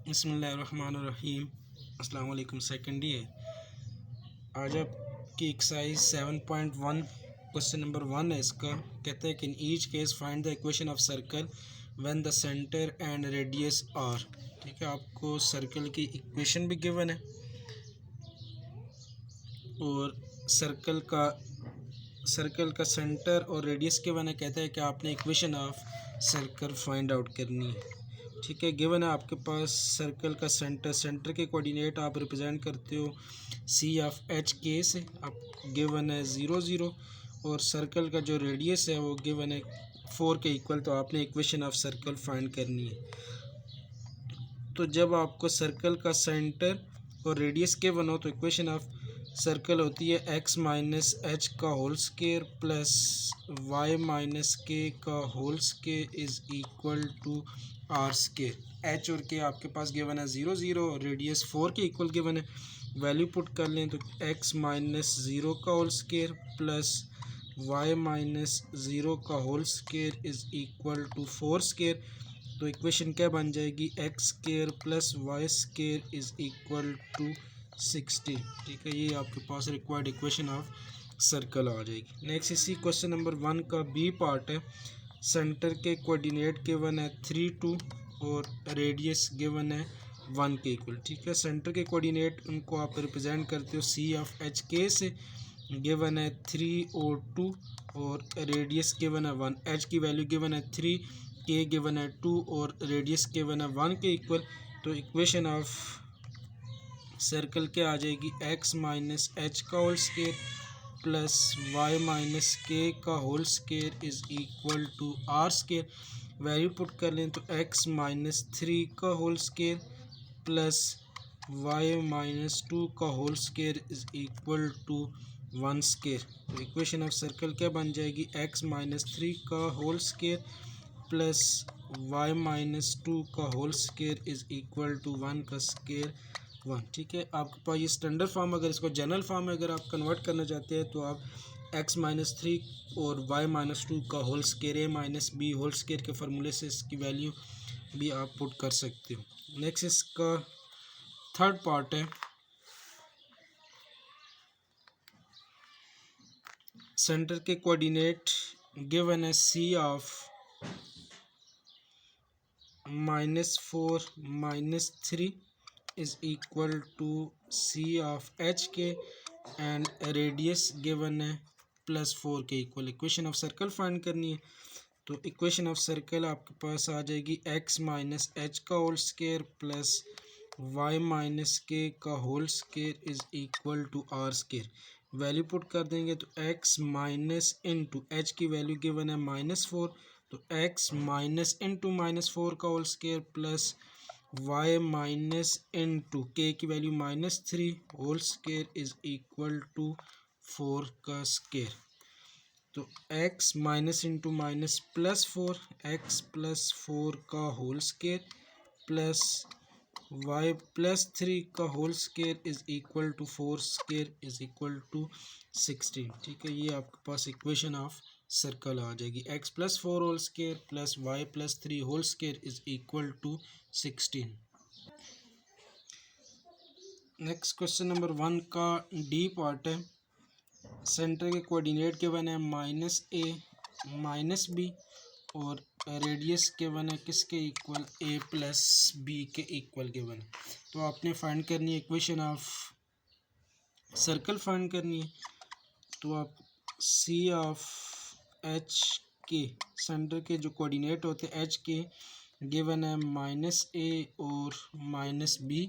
बिस्मिल्लाहिर्रहमानिर्रहीम। अस्सलाम वालेकुम। सेकंड ये आज आपकी एक्सरसाइज 7.1 क्वेश्चन नंबर 1 है। इसका कहता है कि in each case find the equation of circle when the centre and radius are. ठीक है, आपको सर्कल की इक्वेशन भी गिवन है और सर्कल का सेंटर और रेडियस गिवन है। कहता है कि आपने equation of circle find out करनी है। ठीक है, गिवन है आपके पास सर्कल का सेंटर के कोऑर्डिनेट आप रिप्रेजेंट करते हो सी ऑफ एच के से। आप गिवन है 0 0 और सर्कल का जो रेडियस है वो गिवन है 4 के इक्वल। तो आपने इक्वेशन ऑफ सर्कल फाइंड करनी है। तो जब आपको सर्कल का सेंटर और रेडियस गिवन हो तो इक्वेशन ऑफ सर्कल होती है एक्स माइनस एच का whole square plus Y minus के का whole square is equal to r square. H और के आपके पास गिवन है 0 0 और रेडियस 4 के इक्वल गिवन है। वैल्यू पुट कर लें तो एक्स माइनस 0 का whole square plus Y minus 0 का whole square is equal to 4 square. तो इक्वेशन क्या बन जाएगी, x square plus y square is equal to 60। ठीक है, ये आपके पास रिक्वायर्ड इक्वेशन ऑफ सर्कल आ जाएगी। नेक्स्ट इसी क्वेश्चन नंबर 1 का बी पार्ट है। सेंटर के कोऑर्डिनेट गिवन है 3 2 और रेडियस गिवन है 1 के इक्वल। ठीक है, सेंटर के कोऑर्डिनेट उनको आप रिप्रेजेंट करते हो सी ऑफ एच के से। गिवन है 3 और 2 और रेडियस गिवन है 1। एच की वैल्यू गिवन है 3, के गिवन है 2 और रेडियस गिवन है 1 के इक्वल। तो इक्वेशन ऑफ सर्कल क्या आ जाएगी, एक्स माइनस एच का whole square plus Y minus के का whole square is equal to r square. Value put कर लें तो एक्स माइनस 3 का whole square plus Y minus 2 का whole square is equal to 1 square. तो इक्वेशन ऑफ सर्कल क्या बन जाएगी, एक्स माइनस 3 का whole square plus Y minus 2 का whole square is equal to 1 का स्केयर 1। ठीक है, आपके पास ये स्टैंडर्ड फॉर्म, अगर इसको जनरल फॉर्म में अगर आप कन्वर्ट करना चाहते हैं तो आप एक्स माइनस 3 और वाई माइनस 2 का होल स्केयर ए माइनस बी होल स्केयर के फार्मूले से इसकी वैल्यू भी आप पुट कर सकते हो। नेक्स्ट इसका थर्ड पार्ट है। सेंटर के कोऑर्डिनेट गिवन है C of -4 -3 is equal to C of H K and radius given है +4 के equal. Equation of circle find करनी है। तो इक्वेशन ऑफ सर्कल आपके पास आ जाएगी एक्स माइनस एच का whole square plus Y minus के का whole square is equal to r square. Value put कर देंगे तो एक्स माइनस इंटू एच की वैल्यू गिवन है -4, तो एक्स माइनस इंटू -4 का whole square plus Y minus into k की value -3 whole square is equal to 4 का square. तो x minus into minus +4 x plus 4 का होल स्केयर प्लस वाई +3 का whole square is equal to 4 square is equal to 16। ठीक है, ये आपके पास इक्वेशन ऑफ सर्कल आ जाएगी। x plus 4 whole square plus y +3 whole square is equal to 16। Next question number 1 का डी पार्ट है। सेंटर के कोऑर्डिनेट के बने -a -b और रेडियस के बने किसके इक्वल, a प्लस बी के इक्वल के बने। तो आपने फाइंड करनी है इक्वेशन ऑफ सर्कल फाइंड करनी है। तो आप सी ऑफ एच के, सेंटर के जो कोऑर्डिनेट होते हैं एच के गिवन है -a और -b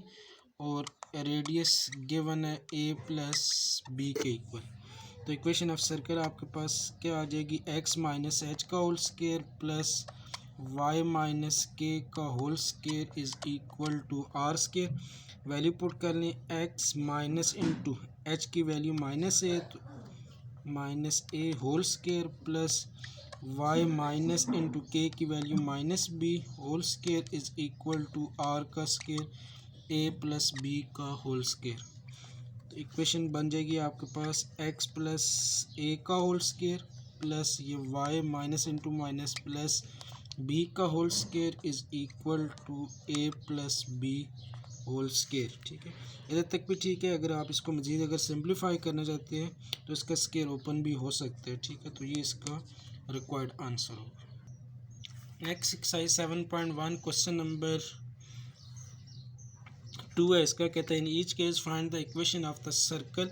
और रेडियस गिवन है a प्लस बी के इक्वल। तो इक्वेशन ऑफ सर्कल आपके पास क्या आ जाएगी, एक्स माइनस एच का whole square plus Y minus के का whole square is equal to r square. Value put कर लें, एक्स माइनस इंटू एच की वैल्यू -a तो -a whole square plus Y minus into k की value -b whole square is equal to r का square a plus B का whole square. तो equation बन जाएगी आपके पास x प्लस a का होल स्केयर प्लस ये y minus into minus plus B का whole square is equal to A plus B whole square. ठीक है, इधर तक भी ठीक है। अगर आप इसको मज़ीद अगर सिंप्लीफाई करना चाहते हैं तो इसका स्क्वायर ओपन भी हो सकता है। ठीक है, तो ये इसका रिक्वायर्ड आंसर होगा। नेक्स्ट एक्सरसाइज 7.1 क्वेश्चन नंबर 2 है। इसका कहता है in each case find the equation of the circle.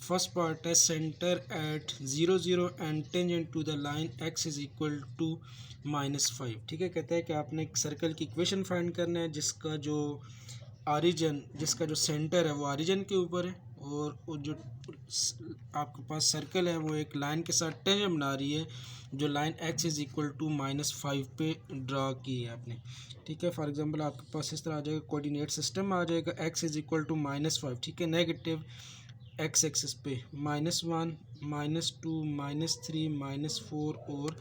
First part है centre at 0 0 and tangent to the line x is equal to -5। ठीक है, कहता है कि आपने एक सर्कल की इक्वेशन फाइंड करना है जिसका जो ऑरिजिन, जिसका जो सेंटर है वो ऑरिजिन के ऊपर है और वो जो आपके पास सर्कल है वो एक लाइन के साथ टेंजेंट बना रही है जो line x is equal to -5 पे ड्रा की है आपने। ठीक है, फॉर एग्जांपल आपके पास इस तरह आ जाएगा, कोऑर्डिनेट सिस्टम आ जाएगा एक्स इज इक्वल टू -5। ठीक है, नेगेटिव एक्स एक्सिस पे -1 -2 -3 -4 और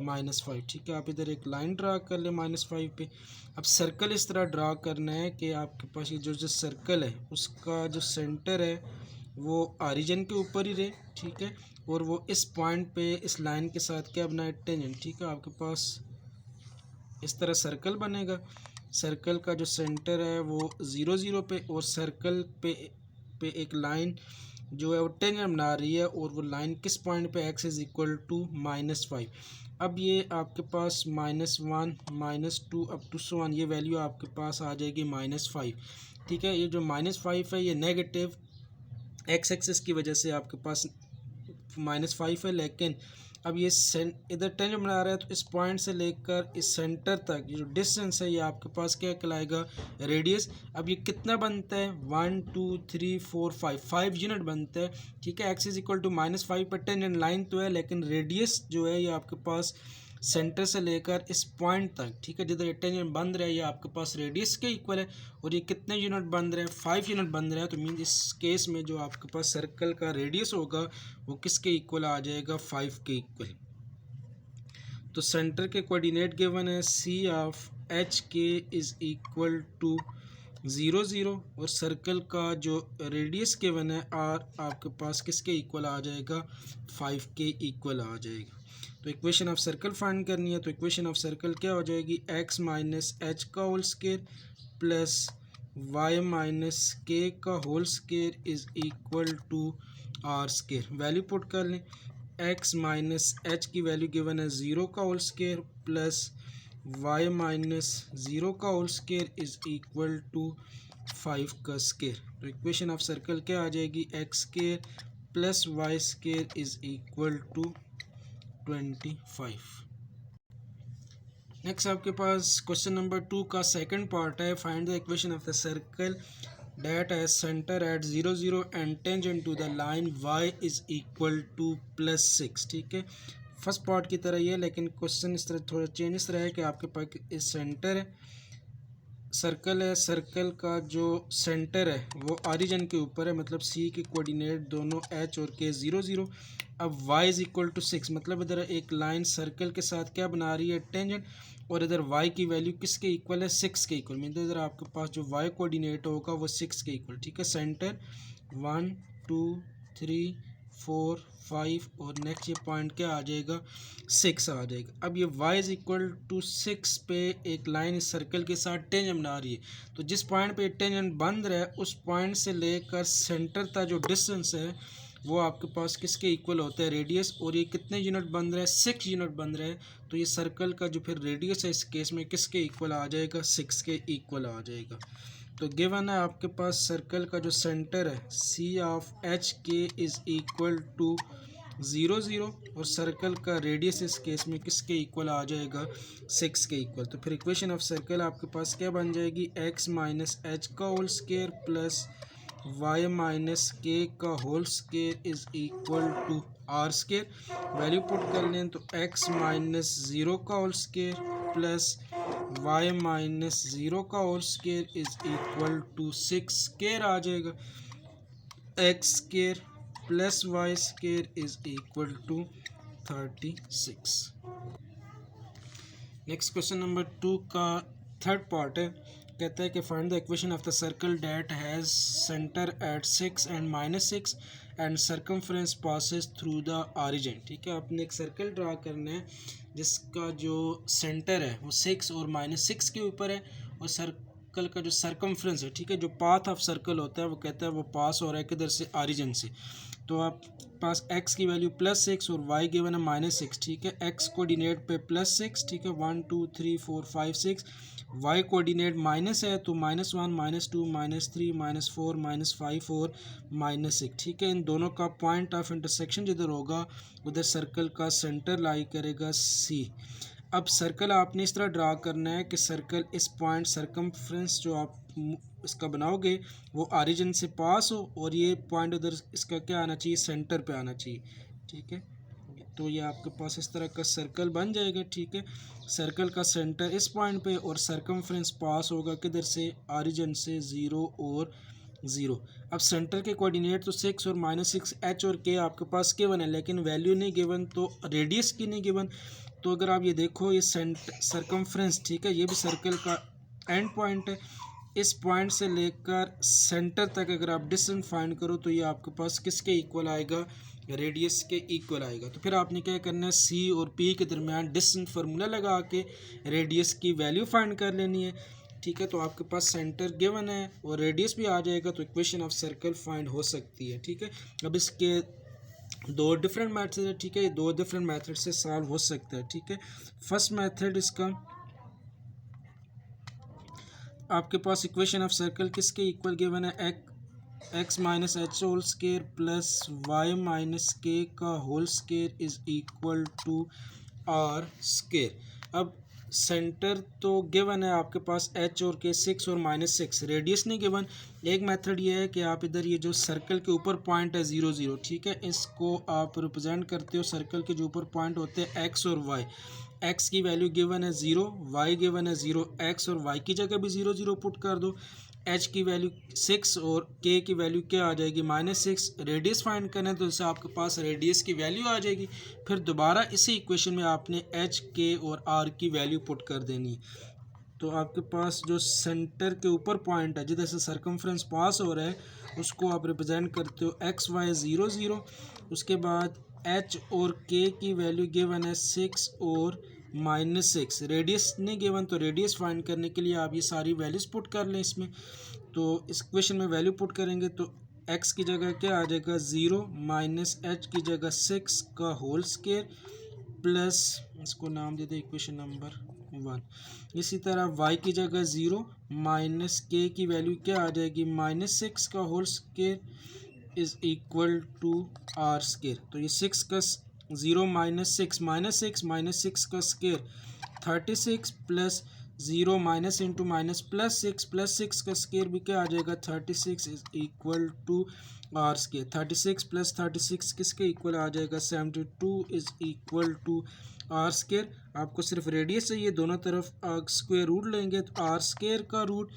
-5। ठीक है, आप इधर एक लाइन ड्रा कर ले -5 पे। अब सर्कल इस तरह ड्रा करना है कि आपके पास ये जो सर्कल है उसका जो सेंटर है वो ऑरिजिन के ऊपर ही रहे। ठीक है, और वो इस पॉइंट पे इस लाइन के साथ क्या बनाए, टेंजेंट। ठीक है, आपके पास इस तरह सर्कल बनेगा। सर्कल का जो सेंटर है वो 0 0 पे और सर्कल पे एक लाइन जो है वो टेंजेंट बना रही है और वो लाइन किस पॉइंट पे एक्स इज इक्वल टू -5। अब ये आपके पास -1 -2 अप टू सो वन, ये वैल्यू आपके पास आ जाएगी -5। ठीक है, ये जो -5 है ये नेगेटिव एक्स एक्सिस की वजह से आपके पास -5 है, लेकिन अब ये इधर टेंजेंट बना रहा है तो इस पॉइंट से लेकर इस सेंटर तक ये जो डिस्टेंस है ये आपके पास क्या कहलाएगा, रेडियस। अब ये कितना बनता है, 1 2 3 4 5 यूनिट बनता है। ठीक है, एक्स इज इक्वल टू -5 पर टेंजेंट लाइन तो है लेकिन रेडियस जो है ये आपके पास सेंटर से लेकर इस पॉइंट तक, ठीक है, जिधर ये टेंजेंट बंद रहा है ये आपके पास रेडियस के इक्वल है और ये कितने यूनिट बंद रहे हैं, 5 यूनिट बंद रहे हैं। तो मीन इस केस में जो आपके पास सर्कल का रेडियस होगा वो किसके इक्वल आ जाएगा, 5 के इक्वल। तो सेंटर के कोऑर्डिनेट गिवन है सी ऑफ एच के इज इक्वल टू 0 0 और सर्कल का जो रेडियस गिवन है आर आपके पास किसके इक्वल आ जाएगा, 5 के इक्वल आ जाएगा। तो इक्वेशन ऑफ सर्कल फाइंड करनी है। तो इक्वेशन ऑफ सर्कल क्या हो जाएगी, एक्स माइनस एच का whole square plus Y minus के का whole square is equal to are square. Value put कर लें, एक्स माइनस एच की वैल्यू गिवन है 0 का whole square plus Y minus 0 का whole square is equal to 5 का स्क्वायर। तो इक्वेशन ऑफ सर्कल क्या आ जाएगी, x square plus Y square is equal to 25। Next आपके पास क्वेश्चन नंबर 2 का सेकंड पार्ट है, find the equation of the circle that has center at 0 0 and tangent to the line y is equal to +6। ठीक है, first part की तरह ही है लेकिन क्वेश्चन इस तरह थोड़ा चेंज इस तरह है कि आपके पास इस सेंटर है, सर्कल है, सर्कल का जो सेंटर है वो ऑरिजिन के ऊपर है, मतलब सी के कोऑर्डिनेट दोनों एच और के 0 0। अब y इज इक्वल टू 6, मतलब इधर एक लाइन सर्कल के साथ क्या बना रही है, टेंजेंट, और इधर y की वैल्यू किसके इक्वल है, 6 के इक्वल। मतलब इधर आपके पास जो y कोऑर्डिनेट होगा वो 6 के इक्वल। ठीक है, सेंटर 1 2 3 4 5 और नेक्स्ट ये पॉइंट क्या आ जाएगा, 6 आ जाएगा। अब ये y इज इक्वल टू 6 पे एक लाइन इस सर्कल के साथ टेंजेंट बना रही है। तो जिस पॉइंट पे टेंजेंट बंद रहा है उस पॉइंट से लेकर सेंटर तक जो डिस्टेंस है वो आपके पास किसके इक्वल होता है, रेडियस। और ये कितने यूनिट बन रहा है, 6 यूनिट बन रहा है। तो ये सर्कल का जो फिर रेडियस है इस केस में किसके इक्वल आ जाएगा, 6 के इक्वल आ जाएगा। तो गिवन है आपके पास सर्कल का जो सेंटर है सी ऑफ एच के इज इक्वल टू 0 0 और सर्कल का रेडियस इस केस में किसके इक्वल आ जाएगा, 6 के इक्वल। तो फिर इक्वेशन ऑफ सर्कल आपके पास क्या बन जाएगी, एक्स माइनस एच का whole square plus Y minus के का whole square is equal to are square. Value put कर लें तो एक्स माइनस 0 का whole square plus Y minus 0 का whole square is equal to 6 square आ जाएगा। X square plus Y square is equal to 36। Next question number 2 का third part है, कहता है कि find the equation of the circle that has centre at 6 and -6 and circumference passes through the origin. ठीक है, आपने एक सर्कल ड्रा करना है जिसका जो सेंटर है वो 6 और -6 के ऊपर है, और सर्कल का जो सर्कमफ्रेंस है, ठीक है, जो पाथ ऑफ सर्कल होता है वो कहता है वो पास हो रहा है किधर से, ऑरिजिन से। तो आप पास x की वैल्यू +6 और y गिवन है -6। ठीक है, x कोऑर्डिनेट पे +6, ठीक है, 1 2 3 4 5 6, y कोऑर्डिनेट माइनस है तो -1 -2 -3 -4 -5 और -6। ठीक है, इन दोनों का पॉइंट ऑफ इंटरसेक्शन जिधर होगा उधर सर्कल का सेंटर लाई करेगा C। अब सर्कल आपने इस तरह ड्रा करना है कि सर्कल इस पॉइंट सर्कमफ्रेंस जो आप इसका बनाओगे वो ऑरिजिन से पास हो, और ये पॉइंट उधर इसका क्या आना चाहिए, सेंटर पे आना चाहिए। ठीक है, तो ये आपके पास इस तरह का सर्कल बन जाएगा। ठीक है, सर्कल का सेंटर इस पॉइंट पे और सर्कमफ्रेंस पास होगा किधर से, ऑरिजिन से 0 और 0। अब सेंटर के कोऑर्डिनेट तो 6 और -6, h और k आपके पास गिवन है, लेकिन वैल्यू नहीं गिवन, तो रेडियस की नहीं गिवन। तो अगर आप ये देखो ये सर्कमफ्रेंस, ठीक है, ये भी सर्कल का एंड पॉइंट है। इस पॉइंट से लेकर सेंटर तक अगर आप डिस्टेंस फाइंड करो तो ये आपके पास किसके इक्वल आएगा, रेडियस के इक्वल आएगा। तो फिर आपने क्या करना है, सी और पी के दरमियान डिस्टेंस फार्मूला लगा के रेडियस की वैल्यू फाइंड कर लेनी है। ठीक है, तो आपके पास सेंटर गिवन है और रेडियस भी आ जाएगा, तो इक्वेशन ऑफ सर्कल फाइंड हो सकती है। ठीक है, अब इसके दो डिफरेंट मेथड है। ठीक है, ये दो डिफरेंट मेथड से सॉल्व हो सकता है। ठीक है, फर्स्ट मेथड इसका आपके पास इक्वेशन ऑफ सर्कल किसके इक्वल गिवन है, x minus h whole square plus Y minus के का whole square is equal to r square. अब सेंटर तो गिवन है आपके पास h और k, 6 और -6, रेडियस नहीं गिवन। एक मेथड ये है कि आप इधर ये जो सर्कल के ऊपर पॉइंट है 0 0, ठीक है, इसको आप रिप्रेजेंट करते हो सर्कल के जो ऊपर पॉइंट होते हैं x और y। x की वैल्यू गिवन है 0, y गिवन है 0, x और y की जगह भी 0 0 पुट कर दो। h की वैल्यू 6 और k की वैल्यू क्या आ जाएगी, -6। रेडियस फाइंड करना है तो इससे आपके पास रेडियस की वैल्यू आ जाएगी। फिर दोबारा इसी इक्वेशन में आपने h, k और r की वैल्यू पुट कर देनी है। तो आपके पास जो सेंटर के ऊपर पॉइंट है जिधर से सर्कमफ्रेंस पास हो रहा है उसको आप रिप्रेजेंट करते हो x y 0 0। उसके बाद h और k की वैल्यू गिवन है 6 और -6, रेडियस नहीं गिवन, तो रेडियस फाइंड करने के लिए आप ये सारी वैल्यूज पुट कर लें इसमें। तो इस क्वेश्चन में वैल्यू पुट करेंगे तो x की जगह क्या आ जाएगा 0, -h की जगह 6 का होल स्केयर प्लस, इसको नाम दे दे इक्वेशन नंबर 1। इसी तरह y की जगह 0, -k की वैल्यू क्या आ जाएगी, -6 का whole square is equal to r square. तो ये 6 का 0 -6 का square 36 plus 0 minus into minus plus 6 का स्केयर भी क्या आ जाएगा 36 is equal to r square. 36 plus 36 किसके इक्वल आ जाएगा 72 is equal to r square. आपको सिर्फ रेडियस चाहिए, दोनों तरफ स्क्वायर रूट लेंगे तो आर स्केयर का रूट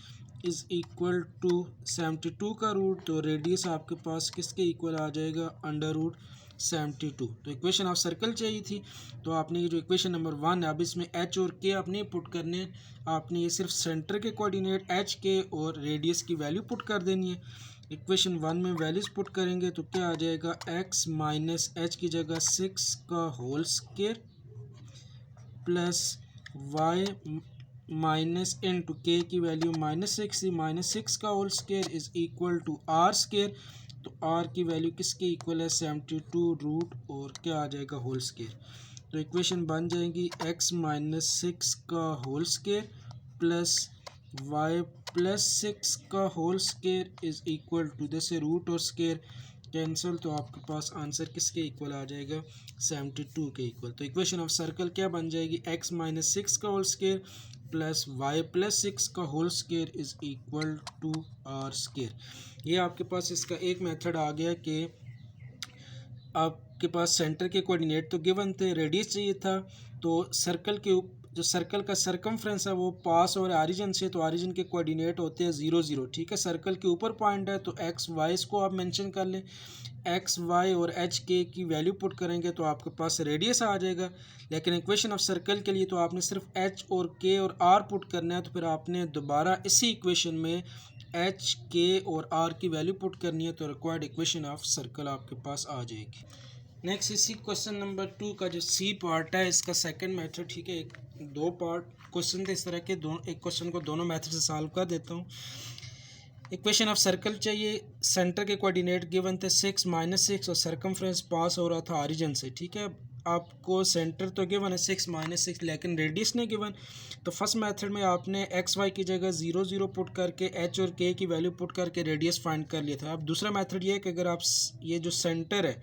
इज इक्वल टू 72 का रूट, तो रेडियस आपके पास किसके इक्वल आ जाएगा √72। तो इक्वेशन ऑफ सर्कल चाहिए थी, तो आपने ये जो इक्वेशन नंबर 1 है अब इसमें h और k अपने पुट करने, आपने ये सिर्फ सेंटर के कोऑर्डिनेट h k और रेडियस की वैल्यू पुट कर देनी है। इक्वेशन 1 में वैल्यूज पुट करेंगे तो क्या आ जाएगा x माइनस एच की जगह 6 का whole square plus y minus into k की वैल्यू -6 का whole square is equal to r square. तो आर की वैल्यू किसके इक्वल है 72 रूट और क्या आ जाएगा होल स्केयर। तो इक्वेशन बन जाएगी x माइनस 6 का whole square plus y plus 6 का whole square is equal to, जैसे रूट और स्केयर कैंसिल तो आपके पास आंसर किसके इक्वल आ जाएगा 72 के इक्वल। तो इक्वेशन ऑफ सर्कल क्या बन जाएगी x माइनस 6 का whole square plus y plus 6 का whole square is equal to r square. ये आपके पास इसका एक मेथड आ गया कि आपके पास सेंटर के कोऑर्डिनेट तो गिवन थे, रेडियस चाहिए था, तो सर्कल के जो सर्कल का सरकमफ्रेंस है वो पास और ऑरिजिन से, तो ऑरिजिन के कोऑर्डिनेट होते हैं 0 0, ठीक है। सर्कल के ऊपर पॉइंट है तो एक्स वाई इसको आप मेंशन कर लें, एक्स वाई और एच के की वैल्यू पुट करेंगे तो आपके पास रेडियस आ जाएगा। लेकिन इक्वेशन ऑफ सर्कल के लिए तो आपने सिर्फ एच और के और आर पुट करना है, तो फिर आपने दोबारा इसी इक्वेशन में एच के और आर की वैल्यू पुट करनी है, तो रिक्वायर्ड इक्वेशन ऑफ सर्कल आपके पास आ जाएगी। नेक्स्ट इसी क्वेश्चन नंबर 2 का जो सी पार्ट है इसका सेकंड मेथड, ठीक है। एक दो पार्ट क्वेश्चन थे इस तरह के, एक क्वेश्चन को दोनों मेथड से सॉल्व कर देता हूँ। इक्वेशन ऑफ सर्कल चाहिए, सेंटर के कोऑर्डिनेट गिवन थे 6 -6 और सरकमफ्रेंस पास हो रहा था ऑरिजिन से, ठीक है। आपको सेंटर तो गिवन है 6 -6 लेकिन रेडियस नहीं गिवन, तो फर्स्ट मेथड में आपने एक्स वाई की जगह 0 0 पुट करके एच और के की वैल्यू पुट करके रेडियस फाइंड कर लिया था। अब दूसरा मेथड ये है कि अगर आप ये जो सेंटर है,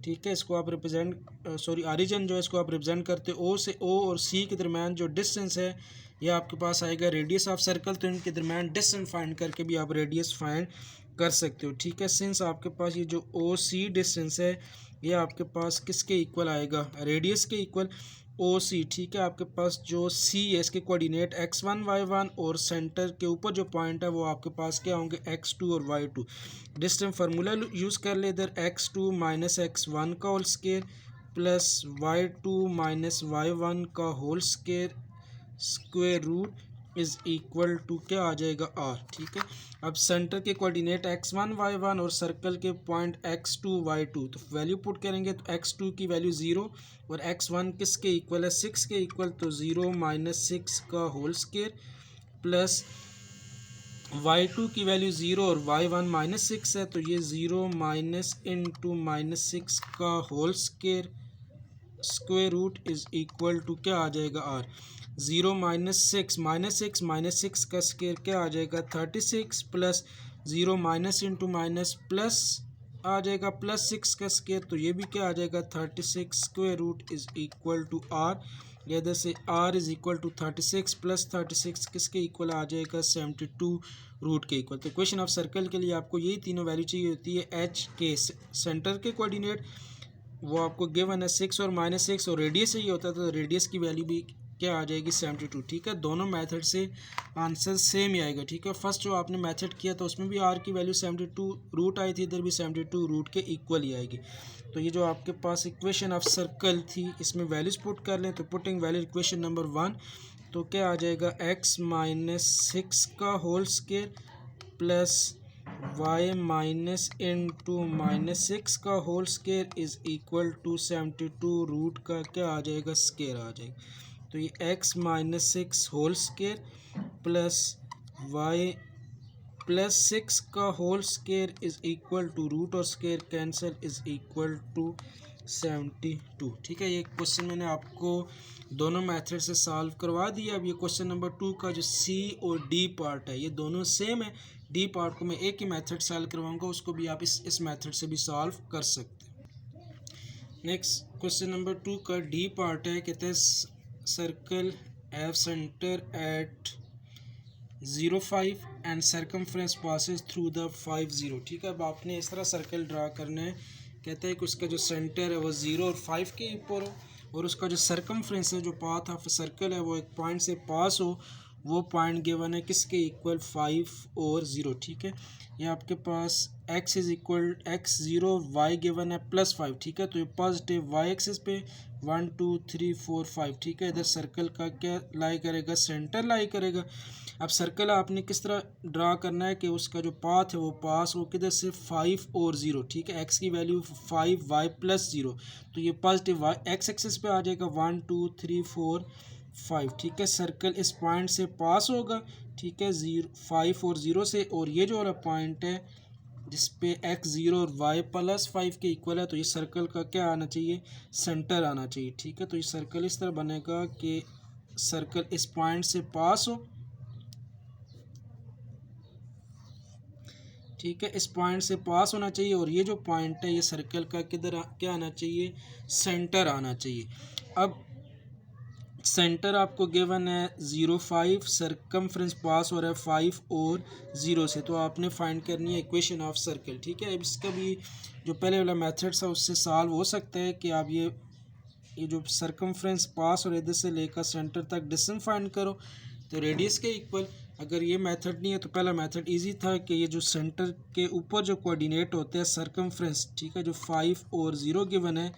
ठीक है, इसको आप ऑरिजिन जो है इसको आप रिप्रेजेंट करते ओ से, ओ और सी के दरमियान जो डिस्टेंस है ये आपके पास आएगा रेडियस ऑफ सर्कल, तो इनके दरमियान डिस्टेंस फाइंड करके भी आप रेडियस फाइंड कर सकते हो, ठीक है। सिंस आपके पास ये जो ओ सी डिस्टेंस है ये आपके पास किसके इक्वल आएगा, रेडियस के इक्वल ओ सी, ठीक है। आपके पास जो सी है इसके कोऑर्डिनेट x1 y1 और सेंटर के ऊपर जो पॉइंट है वो आपके पास क्या होंगे x2 और y2। डिस्टेंस फार्मूला यूज़ कर ले, इधर x2 - x1 का whole square plus y2 - y1 का whole square root is equal to क्या आ जाएगा r, ठीक है। अब सेंटर के कोऑर्डिनेट x1 y1 और सर्कल के पॉइंट x2 y2, तो वैल्यू पुट करेंगे तो x2 की वैल्यू 0 और x1 किसके इक्वल है, 6 के इक्वल, तो 0 - 6 का होल स्क्वायर प्लस y2 की वैल्यू 0 और y1 -6 है, तो ये 0 इंटू -6 का whole square root is equal to क्या आ जाएगा r। 0 - 6 का स्क्वायर क्या आ जाएगा 36 plus 0 minus into minus plus आ जाएगा प्लस 6 का स्क्वायर, तो ये भी क्या आ जाएगा 36 square root is equal to r. इधर से r is equal to 36 plus 36 किसके इक्वल आ जाएगा 72 रूट के इक्वल। तो क्वेश्चन ऑफ सर्कल के लिए आपको यही तीनों वैल्यू चाहिए होती है। एच के सेंटर के कोऑर्डिनेट वो आपको गिवन है 6 और -6 और रेडियस ही होता है, तो रेडियस की वैल्यू भी क्या आ जाएगी 72, ठीक है। दोनों मेथड से आंसर सेम ही आएगा, ठीक है। फर्स्ट जो आपने मेथड किया तो उसमें भी आर की वैल्यू 72 रूट आई थी, इधर भी 72 रूट के इक्वल ही आएगी। तो ये जो आपके पास इक्वेशन ऑफ सर्कल थी इसमें वैल्यूज पुट कर लें, तो पुटिंग वैल्यू इक्वेशन नंबर 1 तो क्या आ जाएगा x - 6 का होल स्क्वायर प्लस y -(-6) का whole square is equal to 72 root का क्या आ जाएगा स्क्वायर आ जाएगा। तो ये x - 6 whole square plus y +6 का whole square is equal to root और square cancel is equal to 72, ठीक है। ये क्वेश्चन मैंने आपको दोनों मेथड से सॉल्व करवा दिया। अब ये क्वेश्चन नंबर 2 का जो सी और डी पार्ट है ये दोनों सेम है। डी पार्ट को मैं एक ही मेथड सॉल्व करवाऊंगा, उसको भी आप इस मेथड से भी सॉल्व कर सकते हैं। नेक्स्ट क्वेश्चन नंबर 2 का डी पार्ट है, कहते हैं circle have centre at 0,5 and circumference passes through the 5 0, ठीक है। अब आपने इस तरह सर्कल ड्रा करना है, कहते हैं कि उसका जो सेंटर है वो 0 और 5 के ऊपर हो और उसका जो सरकमफ्रेंस है जो पाथ ऑफ सर्कल है वो एक पॉइंट से पास हो, वो पॉइंट गिवन है किसके इक्वल 5 और 0, ठीक है। ये आपके पास x is equal x0 y given है +5, ठीक है। तो ये पॉजिटिव y एक्सिस पे 1 2 3 4 5, ठीक है। इधर सर्कल का क्या लाई करेगा, सेंटर लाई करेगा। अब सर्कल आपने किस तरह ड्रा करना है कि उसका जो पाथ है वो पास हो किधर से 5 और 0, ठीक है। x की वैल्यू 5 y +0, तो ये पॉजिटिव y x एक्सिस पे आ जाएगा 1 2 3 4 5, ठीक है। सर्कल इस पॉइंट से पास होगा, ठीक है, 5 और 0 से, और ये जो वाला पॉइंट है जिस पे x0 और y +5 के इक्वल है, तो ये सर्कल का क्या आना चाहिए, सेंटर आना चाहिए, ठीक है। तो ये सर्कल इस तरह बनेगा कि सर्कल इस पॉइंट से पास हो, ठीक है, इस पॉइंट से पास होना चाहिए, और ये जो पॉइंट है ये सर्कल का किधर क्या आना चाहिए, सेंटर आना चाहिए। अब सेंटर आपको गिवन है 0,5, सरकमफ्रेंस पास हो रहा है 5 और 0 से, तो आपने फाइंड करनी है इक्वेशन ऑफ सर्कल, ठीक है। अब इसका भी जो पहले वाला मेथड था उससे सॉल्व हो सकता है कि आप ये ये जो सर्कमफ्रेंस पास और इधर से लेकर सेंटर तक डिस्टेंस फाइंड करो, तो रेडियस के इक्वल। अगर ये मेथड नहीं है तो पहला मेथड इजी था कि ये जो सेंटर के ऊपर जो कोऑर्डिनेट होते हैं सर्कमफ्रेंस, ठीक है, जो 5 और 0 गिवन है,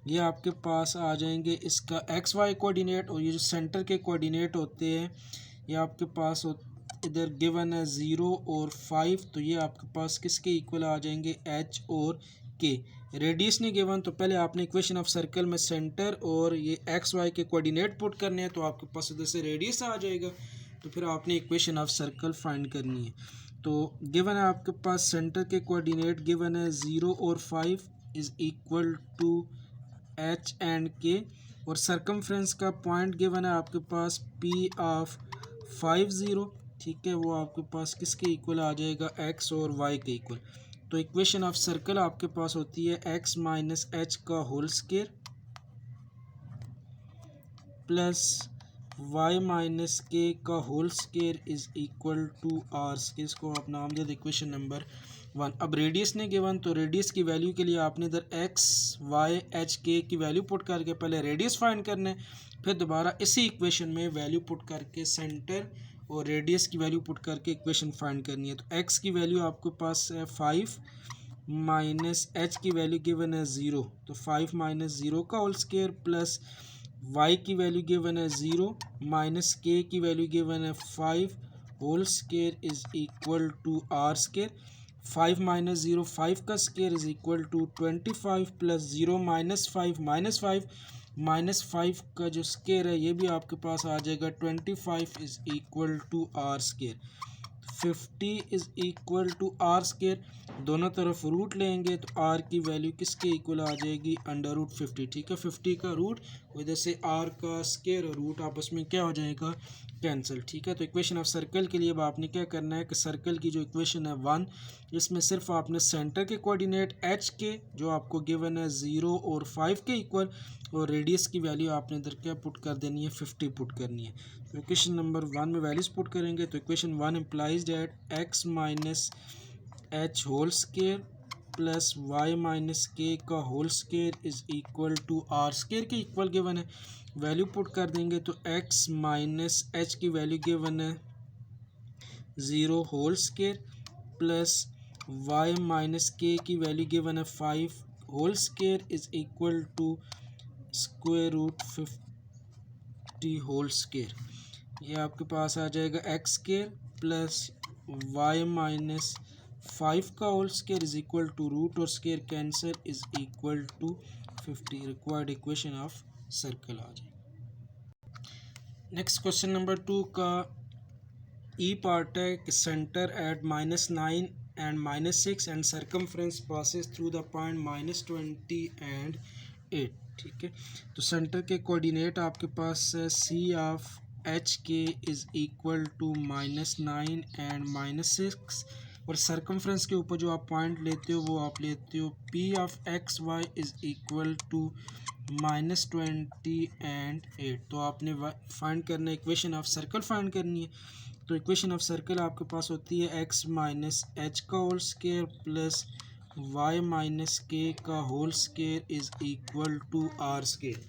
ये आपके पास आ जाएंगे इसका एक्स वाई कोऑर्डिनेट, और ये जो सेंटर के कोऑर्डिनेट होते हैं ये आपके पास इधर गिवन है 0 और 5, तो ये आपके पास किसके इक्वल आ जाएंगे, एच और के। रेडियस नहीं गिवन तो पहले आपने इक्वेशन ऑफ सर्कल में सेंटर और ये एक्स वाई के कोऑर्डिनेट पुट करने हैं, तो आपके पास उधर से रेडियस आ जाएगा। तो फिर आपने इक्वेशन ऑफ सर्कल फाइंड करनी है। तो गिवन है आपके पास सेंटर के कोऑर्डिनेट गिवन है 0 और 5 is equal to h and k, और सरकमफ्रेंस का पॉइंट गिवन है आपके पास पी ऑफ 50, ठीक है, वो आपके पास किसके इक्वल आ जाएगा, एक्स और वाई के इक्वल। तो इक्वेशन ऑफ सर्कल आपके पास होती है एक्स माइनस एच का whole square plus Y minus के का whole square is equal to are square. इसको आप नाम दे इक्वेशन नंबर 1। अब रेडियस ने गिवन, तो रेडियस की वैल्यू के लिए आपने इधर एक्स वाई एच के की वैल्यू पुट करके पहले रेडियस फाइंड करना है, फिर दोबारा इसी इक्वेशन में वैल्यू पुट करके सेंटर और रेडियस की वैल्यू पुट करके इक्वेशन फाइंड करनी है। तो एक्स की वैल्यू आपके पास है 5 माइनस एच की वैल्यू गिवन है 0, तो 5 माइनस 0 का होल स्क्वायर प्लस y की वैल्यू गिवन है 0 माइनस k की वैल्यू गिवन है 5 whole square is equal to are square. 5 minus 0 5 का square is equal to 25 plus 0 minus 5 minus 5 का जो स्क्वायर है ये भी आपके पास आ जाएगा 25 is equal to are square. 50 is equal to are square, दोनों तरफ रूट लेंगे तो आर की वैल्यू किसके इक्वल आ जाएगी, अंडर रूट 50, ठीक है, 50 का रूट वजह से आर का स्क्वायर और रूट आपस में क्या हो जाएगा, कैंसिल, ठीक है। तो इक्वेशन ऑफ सर्कल के लिए अब आपने क्या करना है कि सर्कल की जो इक्वेशन है 1, इसमें सिर्फ आपने सेंटर के कोऑर्डिनेट एच के जो आपको गिवन है 0 और 5 के इक्वल, और रेडियस की वैल्यू आपने इधर क्या पुट कर देनी है, 50 पुट करनी है। तो इक्वेशन नंबर 1 में वैल्यूज पुट करेंगे, तो equation 1 implies that x minus h whole square plus Y minus के का whole square is equal to are square के इक्वल गिवन है। वैल्यू पुट कर देंगे तो एक्स माइनस एच की वैल्यू गिवन है 0 whole square plus Y minus k की वैल्यू गिवन है 5 whole square is equal to square root 50 whole square. ये आपके पास आ जाएगा x square plus Y minus 5 का whole square is equal to root और square cancel is equal to 50। Required equation of circle आ जाएगी। नेक्स्ट क्वेश्चन नंबर 2 का ई पार्ट है कि centre at -9 and -6 and circumference passes through the point -20 and 8, ठीक है। तो सेंटर के कोऑर्डिनेट आपके पास है सी ऑफ एच के इज इक्वल टू -9 एंड -6, और सर्कमफ्रेंस के ऊपर जो आप पॉइंट लेते हो वो आप लेते हो p of x y is equal to -20 and 8। तो आपने फाइंड करना है इक्वेशन ऑफ सर्कल फाइंड करनी है। तो इक्वेशन ऑफ सर्कल आपके पास होती है एक्स माइनस एच का whole square plus Y minus के का whole square is equal to are square.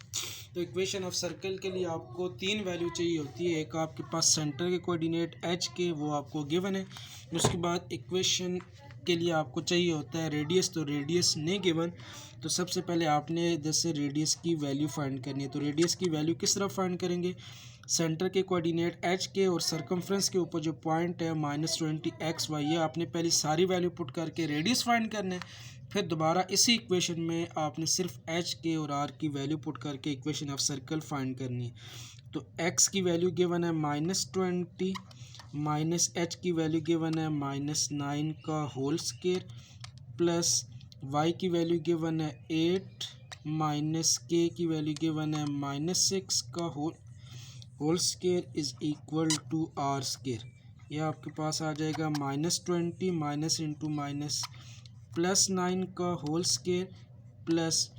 तो इक्वेशन ऑफ सर्कल के लिए आपको 3 वैल्यू चाहिए होती है। एक आपके पास सेंटर के कोऑर्डिनेट एच के, वो आपको गिवन है। उसके बाद इक्वेशन के लिए आपको चाहिए होता है रेडियस, तो रेडियस नहीं गिवन, तो सबसे पहले आपने जैसे रेडियस की वैल्यू फाइंड करनी है। तो रेडियस की वैल्यू किस तरह फाइंड करेंगे, सेंटर के कोऑर्डिनेट एच के और सर्कमफ्रेंस के ऊपर जो पॉइंट है -20 एक्स वाई, ये आपने पहले सारी वैल्यू पुट करके रेडियस फाइंड करना है। फिर दोबारा इसी इक्वेशन में आपने सिर्फ एच के और आर की वैल्यू पुट करके इक्वेशन ऑफ सर्कल फाइंड करनी है। तो एक्स की वैल्यू गिवन है -20 माइनस एच की वैल्यू गिवन है -9 का होल स्क्वायर प्लस वाई की वैल्यू गिवन है 8 माइनस के की वैल्यू गिवन है -6 का whole square is equal to are square. यह आपके पास आ जाएगा -20 माइनस इंटू माइनस प्लस 9 का whole square plus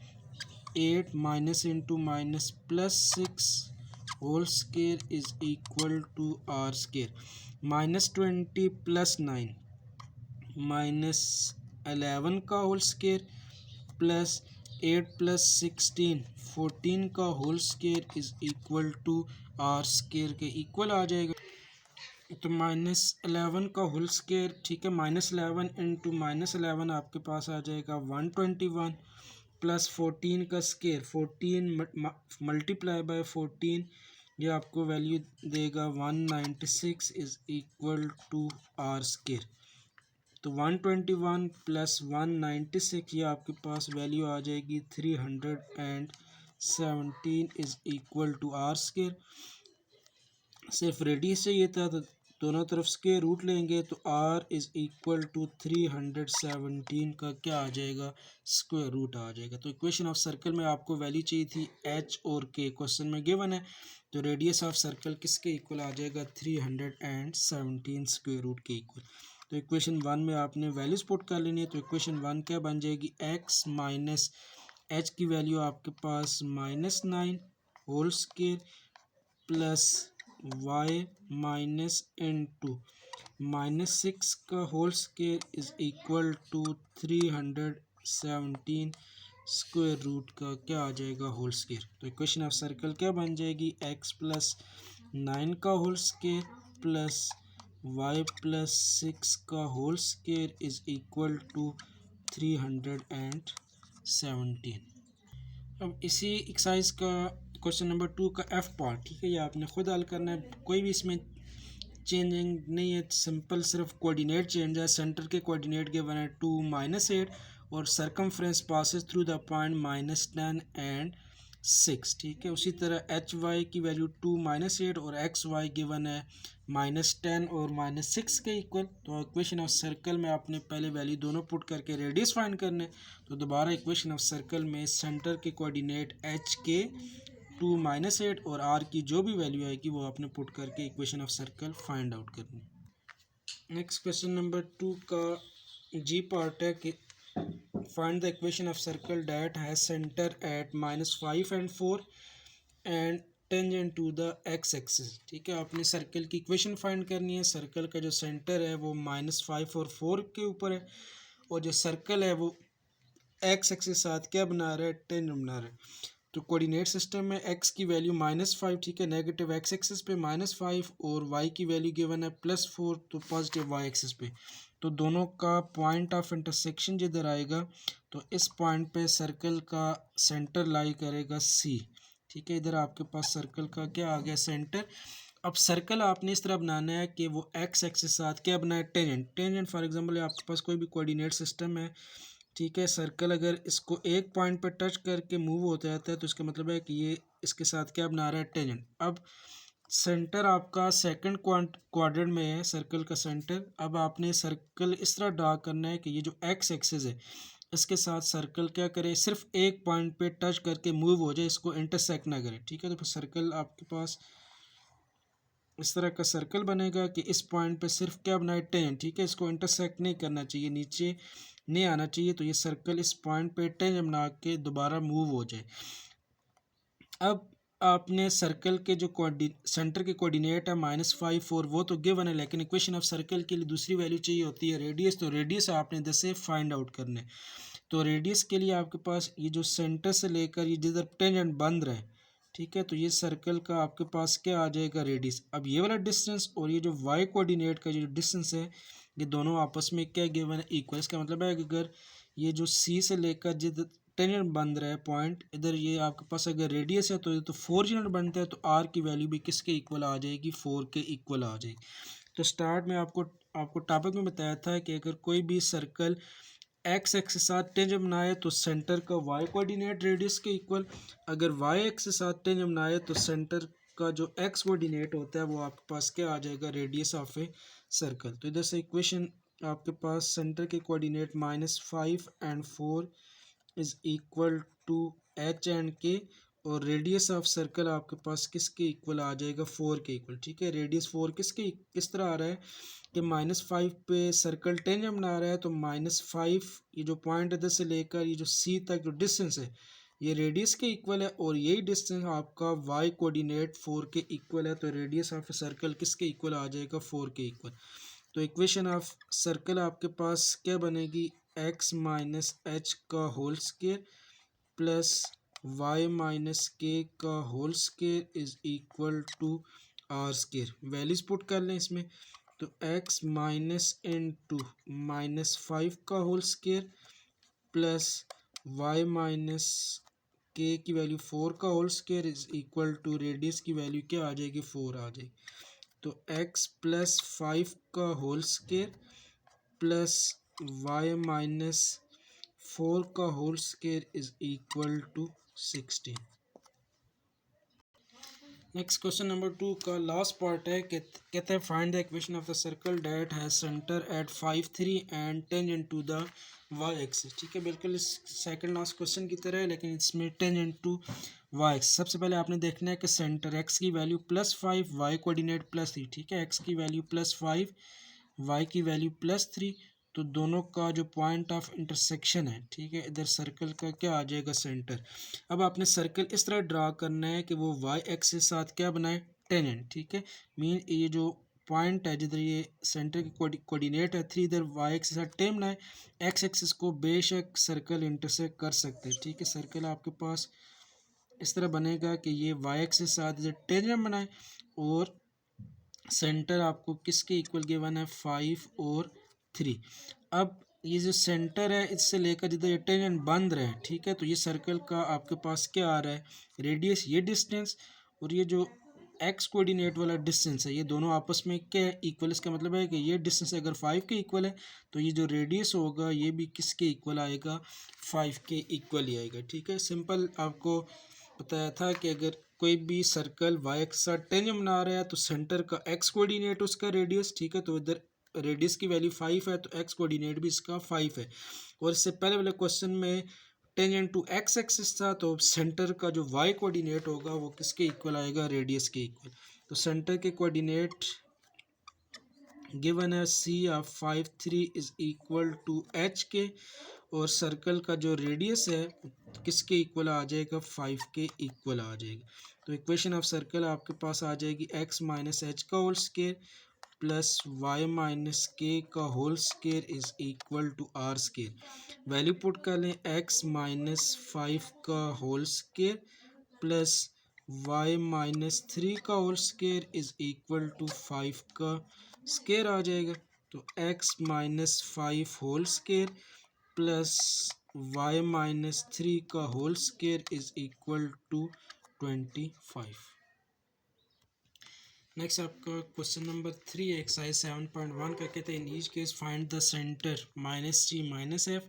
8 minus into minus plus 6 whole square is equal to are square. -20 plus 9 -11 का होल स्क्वायर प्लस 8 प्लस 16 14 का whole square is equal to r square के equal आ जाएगा। तो -11 का whole square, ठीक है, -11 इंटू -11 आपके पास आ जाएगा 121 प्लस 14 का स्केयर 14 मल्टीप्लाई बाय 14, ये आपको वैल्यू देगा 196 is equal to r square. तो 121 प्लस 196 ये आपके पास वैल्यू आ जाएगी 317 is equal to r square. सिर्फ रेडियस चाहिए था तो दोनों तरफ स्क्वायर रूट लेंगे तो r इज इक्वल टू 317 का क्या आ जाएगा, स्क्वायर रूट आ जाएगा। तो इक्वेशन ऑफ सर्कल में आपको वैल्यू चाहिए थी h और k, क्वेश्चन में गिवन है, तो रेडियस ऑफ सर्कल किसके इक्वल आ जाएगा 317 स्क्वायर रूट के इक्वल। तो इक्वेशन 1 में आपने वैल्यूज पुट कर लेनी है। तो इक्वेशन 1 क्या बन जाएगी, x माइनस h की वैल्यू आपके पास -9 whole square plus y minus into -6 का whole square is equal to 317 square root का क्या आ जाएगा, होल स्क्वायर। तो इक्वेशन ऑफ सर्कल क्या बन जाएगी, x प्लस 9 का whole square plus y plus 6 का whole square is equal to 317। अब इसी एक्सरसाइज का क्वेश्चन नंबर 2 का एफ पार्ट, ठीक है, ये आपने खुद हल करना है, कोई भी इसमें चेंजिंग नहीं है, सिंपल सिर्फ कोऑर्डिनेट चेंज है। सेंटर के कोऑर्डिनेट गिवन है 2 -8 और circumference passes through the point -10 and 6, ठीक है। उसी तरह एच वाई की वैल्यू 2 -8 और एक्स वाई गिवन है -10 और -6 के इक्वल। तो इक्वेशन ऑफ सर्कल में आपने पहले वैल्यू दोनों पुट करके रेडियस फाइंड करने। तो दोबारा इक्वेशन ऑफ सर्कल में सेंटर के कोऑर्डिनेट एच के 2 -8 और आर की जो भी वैल्यू आएगी वो आपने पुट करके equation of circle find out करनी। नेक्स्ट क्वेश्चन नंबर 2 का जी पार्ट है कि find the equation of circle that has centre at -5 and 4 and tangent to the x axis, ठीक है। आपने सर्कल की इक्वेशन फाइंड करनी है। सर्कल का जो सेंटर है वो -5 और 4 के ऊपर है और जो सर्कल है वो एक्स एक्सिस साथ क्या बना रहा है, टेंजेंट बना रहा है। तो कोऑर्डिनेट सिस्टम में x की वैल्यू -5, ठीक है, नेगेटिव x एक्सिस पे -5 और y की वैल्यू गिवन है +4 तो पॉजिटिव y एक्सिस पे। तो दोनों का पॉइंट ऑफ इंटरसेक्शन जिधर आएगा तो इस पॉइंट पे सर्कल का सेंटर लाई करेगा C, ठीक है। इधर आपके पास सर्कल का क्या आ गया, सेंटर। अब सर्कल आपने इस तरह बनाना है कि वो x एक्सिस साथ क्या बनाए, टेंजेंट। टेंजेंट फॉर एग्जांपल आपके पास कोई भी कोऑर्डिनेट सिस्टम है, ठीक है, सर्कल अगर इसको एक पॉइंट पर टच करके मूव होता जाता है तो इसका मतलब है कि ये इसके साथ क्या बना रहा है, टेंजेंट। अब सेंटर आपका सेकंड क्वाड्रेंट में है, सर्कल का सेंटर। अब आपने सर्कल इस तरह ड्रा करना है कि ये जो एक्स एक्सिस है इसके साथ सर्कल क्या करे, सिर्फ एक पॉइंट पे टच करके मूव हो जाए, इसको इंटरसेक्ट ना करे, ठीक है। तो फिर सर्कल आपके पास इस तरह का सर्कल बनेगा कि इस पॉइंट पे सिर्फ क्या बनाए, टेंजेंट, ठीक है। इसको इंटरसेक्ट नहीं करना चाहिए, नीचे नहीं आना चाहिए। तो ये सर्कल इस पॉइंट पे टेंजेंट बना के दोबारा मूव हो जाए। अब आपने सर्कल के जो सेंटर के कोऑर्डिनेट है -5 4 वो तो गिवन है, लेकिन इक्वेशन ऑफ सर्कल के लिए दूसरी वैल्यू चाहिए होती है, रेडियस। तो रेडियस आपने 10 से फाइंड आउट करने। तो रेडियस के लिए आपके पास ये जो सेंटर से लेकर ये जिधर टेंजेंट बंद रहे, ठीक है, तो ये सर्कल का आपके पास क्या आ जाएगा, रेडियस। अब ये वाला डिस्टेंस और ये जो वाई कोऑर्डिनेट का जो डिस्टेंस है ये दोनों आपस में क्या गिवन है, इक्वल। इसका मतलब है कि अगर ये जो सी से लेकर जिधर टेंजेंट बन रहा है पॉइंट, इधर ये आपके पास अगर रेडियस है तो ये तो 4 यूनिट बनता है, तो आर की वैल्यू भी किसके इक्वल आ जाएगी, 4 के इक्वल आ जाएगी। तो स्टार्ट में आपको टॉपिक में बताया था कि अगर कोई भी सर्कल एक्स एक्स के साथ टेंजेंट बनाए तो सेंटर का वाई कोऑर्डिनेट रेडियस के इक्वल। अगर वाई एक्स के साथ टेंजेंट बनाए तो सेंटर का जो एक्स कोऑर्डिनेट होता है वो आपके पास क्या आ जाएगा, रेडियस ऑफ ए सर्कल। तो इधर से इक्वेशन आपके पास सेंटर के coordinate -5 and 4 is equal to h and k और रेडियस ऑफ सर्कल आपके पास किसके इक्वल आ जाएगा, 4 के इक्वल, ठीक है। रेडियस 4 किस तरह आ रहा है कि -5 पे सर्कल टेंजेंट बना रहा है, तो -5 ये जो पॉइंट इधर से लेकर ये जो सी तक जो डिस्टेंस है ये रेडियस के इक्वल है और यही डिस्टेंस आपका वाई कोऑर्डिनेट 4 के इक्वल है। तो रेडियस ऑफ सर्कल किसके इक्वल आ जाएगा, 4 के इक्वल। तो इक्वेशन ऑफ सर्कल आपके पास क्या बनेगी, x माइनस एच का whole square plus Y minus के का whole square is equal to r square. Values put कर लें इसमें, तो x माइनस इंटू -5 का whole square plus Y minus k की वैल्यू 4 का whole square is equal to radius की वैल्यू क्या आ जाएगी, 4 आ जाएगी। तो x प्लस 5 का whole square plus Y minus 4 का whole square is equal to 16। Next question number 2 का लास्ट पार्ट है, कहते हैं find the equation of the circle that has centre at 5 3 and tangent to the y axis. ठीक है, बिल्कुल इस second last question की तरह है, लेकिन इसमें टेंजेंट टू वाई एक्सिस। सबसे पहले आपने देखना है कि सेंटर एक्स की वैल्यू +5, वाई कोऑर्डिनेट +3। ठीक है, एक्स की वैल्यू +5, वाई की वैल्यू +3, तो दोनों का जो पॉइंट ऑफ इंटरसेक्शन है, ठीक है, इधर सर्कल का क्या आ जाएगा, सेंटर। अब आपने सर्कल इस तरह ड्रा करना है कि वो वाई एक्स के साथ क्या बनाए, टेंजेंट। ठीक है, मीन ये जो पॉइंट है जिधर ये सेंटर की कोऑर्डिनेट है 3, इधर वाई एक्स के साथ टेन बनाए। एक्स एक्सिस को बेशक सर्कल इंटरसेक्ट कर सकते हैं। ठीक है, सर्कल आपके पास इस तरह बनेगा कि ये वाई एक्स के साथ इधर टेंजेंट बनाए और सेंटर आपको किसके इक्वल गिवन है, 5 और 3। अब ये जो सेंटर है इससे लेकर जिधर ये टेंजेंट बंद रहे, ठीक है, तो ये सर्कल का आपके पास क्या आ रहा है, रेडियस, ये डिस्टेंस, और ये जो एक्स कोऑर्डिनेट वाला डिस्टेंस है, ये दोनों आपस में क्या इक्वल। इसका मतलब है कि ये डिस्टेंस अगर 5 के इक्वल है तो ये जो रेडियस होगा ये भी किसके इक्वल आएगा, 5 के इक्वल ही आएगा। ठीक है, सिंपल आपको बताया था कि अगर कोई भी सर्कल वाई एक्स साथ टेंजेंट बना रहा है तो सेंटर का एक्स कोऑर्डिनेट उसका रेडियस, ठीक है, तो इधर रेडियस की वैल्यू 5 है तो एक्स कोऑर्डिनेट भी इसका 5 है। और इससे पहले वाले क्वेश्चन में टेंजेंट टू एक्स एक्सिस था, तो सेंटर का जो वाई कोऑर्डिनेट होगा वो किसके इक्वल आएगा, रेडियस के इक्वल। तो सेंटर के कोऑर्डिनेट गिवन है C of 5 3 is equal to H K, और सर्कल का जो रेडियस है किसके इक्वल आ जाएगा, 5 के इक्वल आ जाएगा। तो इक्वेशन ऑफ सर्कल आपके पास आ जाएगी x माइनस एच का whole square plus Y minus के का whole square is equal to r square. Value put कर लें, x माइनस 5 का whole square plus Y minus 3 का whole square is equal to 5 का स्केयर आ जाएगा। तो x minus 5 whole square plus Y minus 3 का whole square is equal to 25। Next आपका क्वेश्चन नंबर 3 एक्सरसाइज 7.1 का कहते हैं in each case find the centre -g -f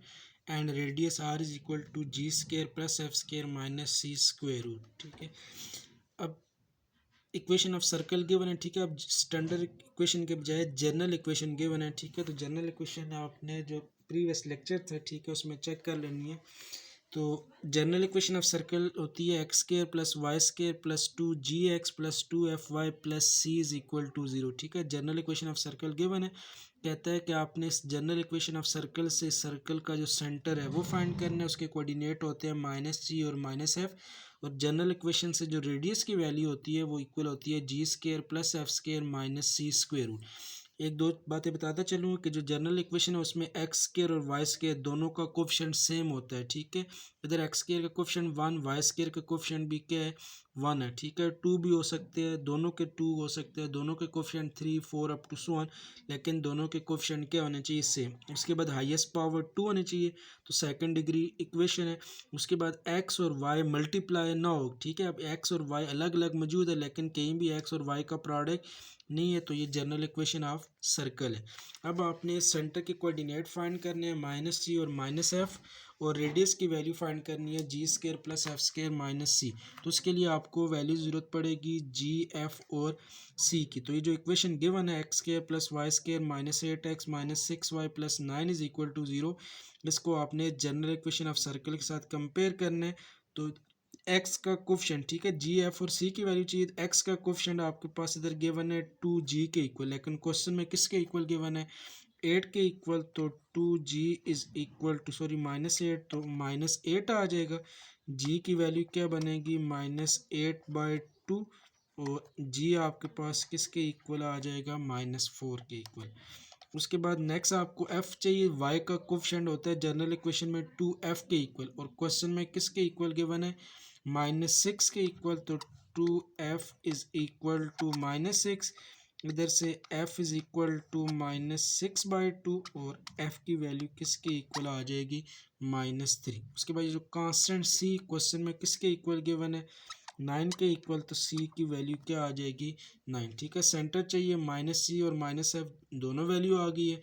and radius r is equal to g square plus f square minus c square root. ठीक है, अब equation of circle given है। ठीक है, अब स्टैंडर्ड इक्वेशन के बजाय जनरल इक्वेशन गिवन है। ठीक है, तो जनरल इक्वेशन आपने जो प्रीवियस लेक्चर था, ठीक है, उसमें चेक कर लेनी है। तो जनरल इक्वेशन ऑफ सर्कल होती है x square plus y square plus 2gx plus 2fy plus c is equal to 0। ठीक है, general equation of circle given है, कहता है कि आपने इस जनरल इक्वेशन ऑफ सर्कल से सर्कल का जो सेंटर है वो फाइंड करना है। उसके कोऑर्डिनेट होते हैं -g और -f, और जनरल इक्वेशन से जो रेडियस की वैल्यू होती है वो इक्वल होती है g square plus f square minus c square root. एक दो बातें बताता चलूँ कि जो जनरल इक्वेशन है उसमें एक्स स्केयर और वाई स्केयर दोनों का कोफिशिएंट सेम होता है। ठीक है, इधर एक्स स्केयर का कोफिशिएंट 1, वाई स्केयर का कोफिशिएंट भी क्या है, 1 है। ठीक है, 2 भी हो सकते हैं, दोनों के 2 हो सकते हैं, दोनों के coefficient 3 4 up to so on, लेकिन दोनों के कोफिशिएंट क्या होने चाहिए, सेम। उसके बाद हाईएस्ट पावर 2 होनी चाहिए, तो सेकंड डिग्री इक्वेशन है। उसके बाद एक्स और वाई मल्टीप्लाई ना हो। ठीक है, अब एक्स और वाई अलग अलग मौजूद है लेकिन कहीं भी एक्स और वाई का प्रोडक्ट नहीं है, तो ये जनरल इक्वेशन ऑफ सर्कल है। अब आपने सेंटर के कोऑर्डिनेट फाइंड करने हैं -g और -f, और रेडियस की वैल्यू फाइंड करनी है g square plus f square minus c। तो उसके लिए आपको वैल्यू ज़रूरत पड़ेगी g, f और c की। तो ये जो इक्वेशन गिवन है x square plus y square -8x minus 6y plus 9 is equal to 0, इसको आपने जनरल इक्वेशन ऑफ सर्कल के साथ कंपेयर करना है। तो एक्स का कोफिशिएंट, ठीक है, जी एफ और सी की वैल्यू चाहिए। एक्स का कोफिशिएंट आपके पास इधर गिवन है 2g के इक्वल, लेकिन क्वेश्चन में किसके इक्वल गिवन है, 8 के इक्वल। तो 2g इज इक्वल टू -8, तो -8 आ जाएगा। g की वैल्यू क्या बनेगी, -8/2, और g आपके पास किसके इक्वल आ जाएगा, -4 के इक्वल। उसके बाद नेक्स्ट आपको एफ चाहिए, वाई का कोफिशिएंट होता है जनरल इक्वेशन में 2f के इक्वल, और क्वेश्चन में किसके इक्वल गिवन है, -6 के इक्वल। तो 2f इज इक्वल टू -6, इधर से f इज इक्वल टू -6/2, और f की वैल्यू किसके इक्वल आ जाएगी, -3। उसके बाद जो कांस्टेंट c क्वेश्चन में किसके इक्वल गिवन है, 9 के इक्वल, तो c की वैल्यू क्या आ जाएगी, 9। ठीक है, सेंटर चाहिए, -c और -f दोनों वैल्यू आ गई है।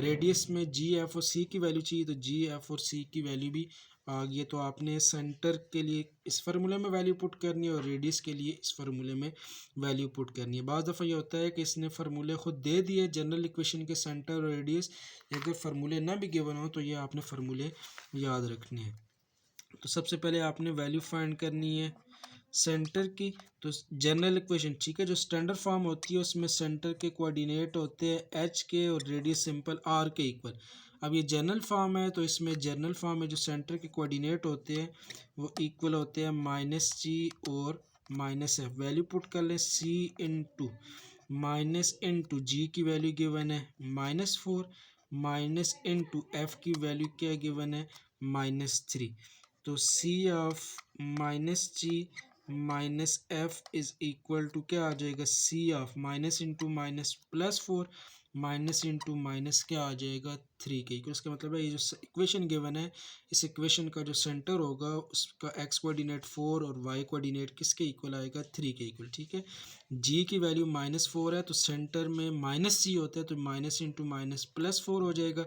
रेडियस में g f और c की वैल्यू चाहिए, तो g f और c की वैल्यू भी आ गई है। तो आपने सेंटर के लिए इस फार्मूले में वैल्यू पुट करनी है और रेडियस के लिए इस फार्मूले में वैल्यू पुट करनी है। बाज़ दफ़ा ये होता है कि इसने फार्मूले खुद दे दिए जनरल इक्वेशन के सेंटर और रेडियस, अगर फार्मूले ना भी गिवन हो तो ये आपने फार्मूले याद रखने हैं। तो सबसे पहले आपने वैल्यू फाइंड करनी है सेंटर की। तो जनरल इक्वेशन, ठीक है, जो स्टैंडर्ड फॉर्म होती है उसमें सेंटर के कोऑर्डिनेट होते हैं h के और रेडियस सिंपल r के इक्वल। अब ये जनरल फॉर्म है, तो इसमें जनरल फॉर्म में जो सेंटर के कोऑर्डिनेट होते हैं वो इक्वल होते हैं -g और -f। वैल्यू पुट कर लें, c इंटू माइनस इंटू जी की वैल्यू गिवन है -4, माइनस इंटू एफ की वैल्यू क्या गिवन है, -3। तो c of -g minus f is equal to क्या आ जाएगा, c of minus into minus +4 minus into minus क्या आ जाएगा, 3 के इक्वल। इसका मतलब है ये जो इक्वेशन गिवन है, इस इक्वेशन का जो सेंटर होगा उसका x कोऑर्डिनेट 4 और y कोऑर्डिनेट किसके इक्वल आएगा, 3 के इक्वल। ठीक है, g की वैल्यू -4 है, तो सेंटर में -g होता है, तो माइनस इंटू माइनस +4 हो जाएगा।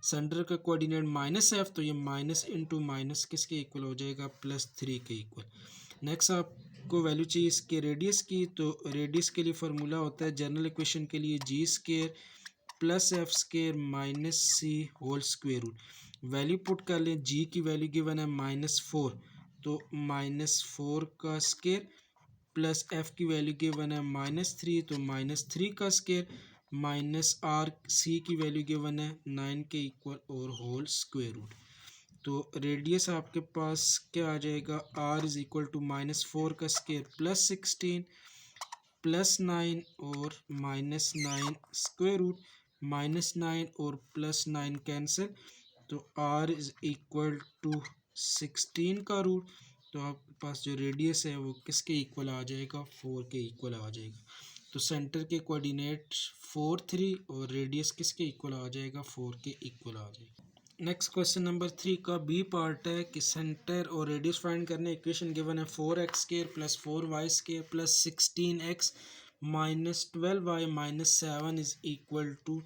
सेंटर का कोऑर्डिनेट -f, तो ये माइनस इंटू माइनस किसके इक्वल हो जाएगा, +3 के इक्वल। नेक्स्ट आपको वैल्यू चाहिए इसके रेडियस की, तो रेडियस के लिए फार्मूला होता है जनरल इक्वेशन के लिए g² + f² - c whole square root. Value put कर लें, g की वैल्यू गिवन है -4, तो -4 का स्क्वायर प्लस f की वैल्यू गिवन है -3, तो -3 का स्क्वायर माइनस r c की वैल्यू गिवन है 9 के इक्वल और होल स्क्वायर रूट। तो रेडियस आपके पास क्या आ जाएगा, r इज इक्वल टू -4 का स्क्वायर +16 +9 और -9 स्क्वायर रूट, -9 और +9 कैंसिल, तो r इज इक्वल टू 16 का रूट। तो आपके पास जो रेडियस है वो किसके इक्वल आ जाएगा, 4 के इक्वल आ जाएगा। तो सेंटर के कोऑर्डिनेट 4, 3 और रेडियस किसके इक्वल आ जाएगा, 4 के इक्वल आ जाएगा। नेक्स्ट क्वेश्चन नंबर 3 का बी पार्ट है कि सेंटर और रेडियस फाइंड करने। इक्वेशन गिवन है 4x² + 4y² + 16x - 12y - 7 is equal to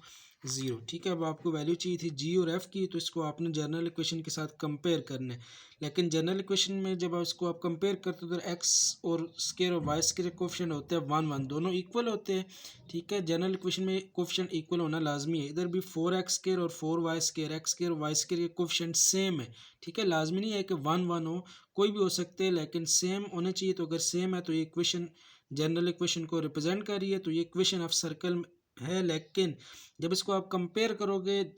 0। ठीक है, अब आपको वैल्यू चाहिए थी g और f की, तो इसको आपने जनरल इक्वेशन के साथ कंपेयर करना है। लेकिन जनरल इक्वेशन में जब आप इसको आप कंपेयर करते हो तो x और स्क्वायर और y स्क्वायर कोफिशिएंट होते हैं 1 1, दोनों इक्वल होते हैं। ठीक है, जनरल इक्वेशन में कोफिशिएंट इक्वल होना लाजमी है। इधर भी 4x² और 4y² x² और y² के कोफिशिएंट सेम है। ठीक है, लाजमी नहीं है कि 1 1 हो, कोई भी हो सकते हैं, लेकिन सेम होने चाहिए। तो अगर सेम है तो ये इक्वेशन जनरल इक्वेशन को रिप्रेजेंट कर रही है, तो ये इक्वेशन ऑफ सर्कल है। लेकिन जब इसको आप कंपेयर करोगे